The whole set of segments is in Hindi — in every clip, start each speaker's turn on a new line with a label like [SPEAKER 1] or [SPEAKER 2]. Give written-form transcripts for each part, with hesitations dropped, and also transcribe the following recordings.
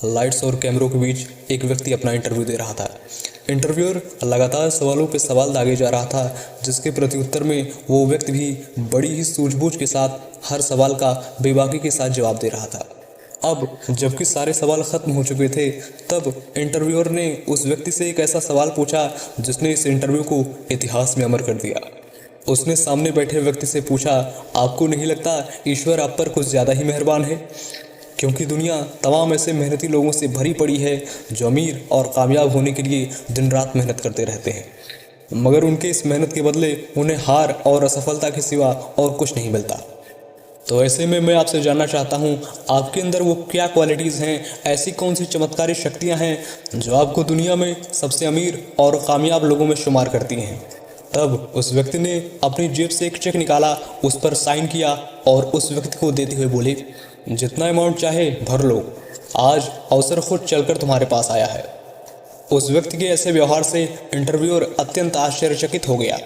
[SPEAKER 1] लाइट्स और कैमरों के बीच एक व्यक्ति अपना इंटरव्यू दे रहा था। इंटरव्यूअर लगातार सवालों पे सवाल दागे जा रहा था, जिसके प्रत्युत्तर में वो व्यक्ति भी बड़ी ही सूझबूझ के साथ हर सवाल का बेबाकी के साथ जवाब दे रहा था। अब जबकि सारे सवाल खत्म हो चुके थे, तब इंटरव्यूअर ने उस व्यक्ति से एक ऐसा सवाल पूछा जिसने इस इंटरव्यू को इतिहास में अमर कर दिया। उसने सामने बैठे व्यक्ति से पूछा, आपको नहीं लगता ईश्वर आप पर कुछ ज़्यादा ही मेहरबान है? क्योंकि दुनिया तमाम ऐसे मेहनती लोगों से भरी पड़ी है जो अमीर और कामयाब होने के लिए दिन रात मेहनत करते रहते हैं, मगर उनके इस मेहनत के बदले उन्हें हार और असफलता के सिवा और कुछ नहीं मिलता। तो ऐसे में मैं आपसे जानना चाहता हूँ, आपके अंदर वो क्या क्वालिटीज़ हैं, ऐसी कौन सी चमत्कारी शक्तियाँ हैं जो आपको दुनिया में सबसे अमीर और कामयाब लोगों में शुमार करती हैं। तब उस व्यक्ति ने अपनी जेब से एक चेक निकाला, उस पर साइन किया और उस व्यक्ति को देते हुए बोले, जितना अमाउंट चाहे भर लो, आज अवसर खुद चलकर तुम्हारे पास आया है। उस व्यक्ति के ऐसे व्यवहार से इंटरव्यूअर अत्यंत आश्चर्यचकित हो गया।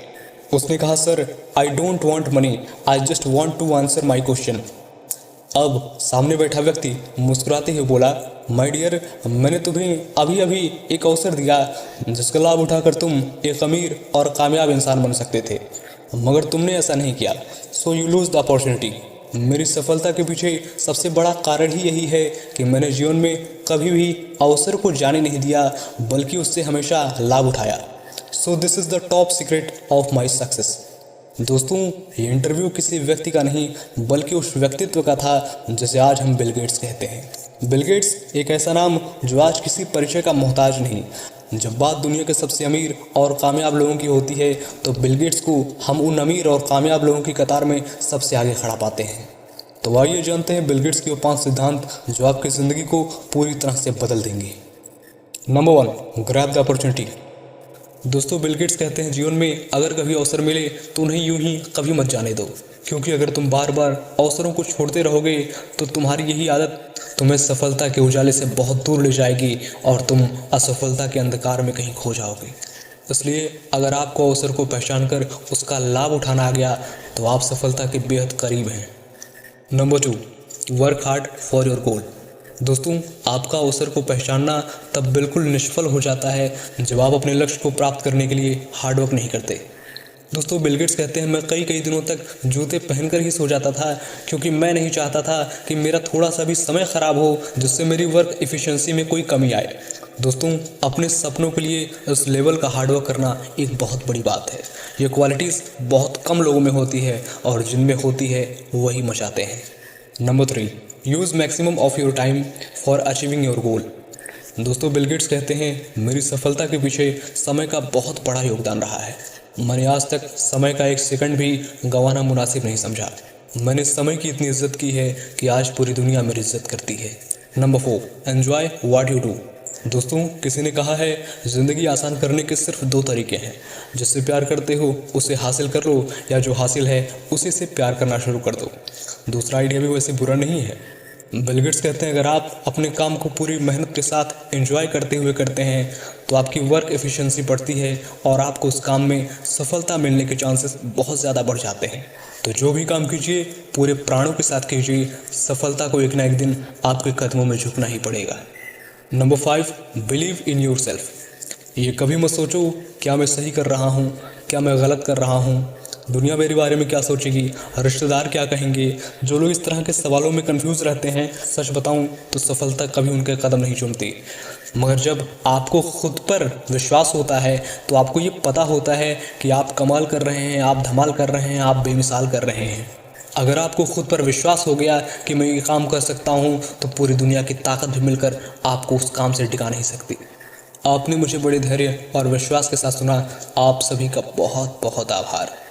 [SPEAKER 1] उसने कहा, sir, I don't want money, I just want to answer my question. अब सामने बैठा व्यक्ति मुस्कुराते हुए बोला, माय डियर, मैंने तुम्हें अभी अभी एक अवसर दिया जिसका लाभ उठाकर तुम एक अमीर और कामयाब इंसान बन सकते थे, मगर तुमने ऐसा नहीं किया, so you lose the opportunity. मेरी सफलता के पीछे सबसे बड़ा कारण ही यही है कि मैंने जीवन में कभी भी अवसर को जाने नहीं दिया, बल्कि उससे हमेशा लाभ उठाया। So this is the top secret of my success. दोस्तों, ये इंटरव्यू किसी व्यक्ति का नहीं बल्कि उस व्यक्तित्व का था जिसे आज हम बिल गेट्स कहते हैं। बिल गेट्स एक ऐसा नाम जो आज किसी परिचय का मोहताज नहीं। जब बात दुनिया के सबसे अमीर और कामयाब लोगों की होती है तो बिल गेट्स को हम उन अमीर और कामयाब लोगों की कतार में सबसे आगे खड़ा पाते हैं। तो आइए जानते हैं बिल गेट्स के वो 5 सिद्धांत जो आपकी ज़िंदगी को पूरी तरह से बदल देंगे। Number 1, grab the opportunity. दोस्तों, बिल गेट्स कहते हैं, जीवन में अगर कभी अवसर मिले तो उन्हें यूं ही कभी मत जाने दो, क्योंकि अगर तुम बार बार अवसरों को छोड़ते रहोगे तो तुम्हारी यही आदत तुम्हें सफलता के उजाले से बहुत दूर ले जाएगी और तुम असफलता के अंधकार में कहीं खो जाओगे। इसलिए अगर आपको अवसर को पहचान कर उसका लाभ उठाना आ गया तो आप सफलता के बेहद करीब हैं। Number 2, work hard for your goal. दोस्तों, आपका अवसर को पहचानना तब बिल्कुल निष्फल हो जाता है जब आप अपने लक्ष्य को प्राप्त करने के लिए हार्डवर्क नहीं करते। दोस्तों, बिल गेट्स कहते हैं, मैं कई दिनों तक जूते पहनकर ही सो जाता था, क्योंकि मैं नहीं चाहता था कि मेरा थोड़ा सा भी समय ख़राब हो जिससे मेरी वर्क एफिशिएंसी में कोई कमी आए। दोस्तों, अपने सपनों के लिए उस लेवल का हार्डवर्क करना एक बहुत बड़ी बात है। ये क्वालिटीज़ बहुत कम लोगों में होती है और जिनमें होती है वही मचाते हैं। Number 3, use maximum of your time for achieving your goal. दोस्तों, बिल गेट्स कहते हैं, मेरी सफलता के पीछे समय का बहुत बड़ा योगदान रहा है। मैंने आज तक समय का एक सेकंड भी गंवाना मुनासिब नहीं समझा। मैंने समय की इतनी इज्जत की है कि आज पूरी दुनिया मेरी इज्जत करती है। Number 4, enjoy what you do. दोस्तों, किसी ने कहा है, ज़िंदगी आसान करने के सिर्फ 2 तरीके हैं, जिससे प्यार करते हो उसे हासिल कर लो, या जो हासिल है उसी से प्यार करना शुरू कर दो। दूसरा आइडिया भी वैसे बुरा नहीं है। बिल गेट्स कहते हैं, अगर आप अपने काम को पूरी मेहनत के साथ एंजॉय करते हुए करते हैं तो आपकी वर्क एफिशिएंसी बढ़ती है और आपको उस काम में सफलता मिलने के चांसेस बहुत ज़्यादा बढ़ जाते हैं। तो जो भी काम कीजिए पूरे प्राणों के साथ कीजिए, सफलता को एक ना एक दिन आपके कदमों में झुकना ही पड़ेगा। Number 5, believe in your self. ये कभी मत सोचो क्या मैं सही कर रहा हूँ, क्या मैं गलत कर रहा हूँ, दुनिया मेरे बारे में क्या सोचेगी, रिश्तेदार क्या कहेंगे। जो लोग इस तरह के सवालों में कंफ्यूज रहते हैं, सच बताऊं तो सफलता कभी उनके कदम नहीं चूमती। मगर जब आपको खुद पर विश्वास होता है तो आपको ये पता होता है कि आप कमाल कर रहे हैं, आप धमाल कर रहे हैं, आप बेमिसाल कर रहे हैं। अगर आपको खुद पर विश्वास हो गया कि मैं ये काम कर सकता हूँ तो पूरी दुनिया की ताकत भी मिलकर आपको उस काम से टिका नहीं सकती। आपने मुझे बड़े धैर्य और विश्वास के साथ सुना। आप सभी का बहुत बहुत आभार।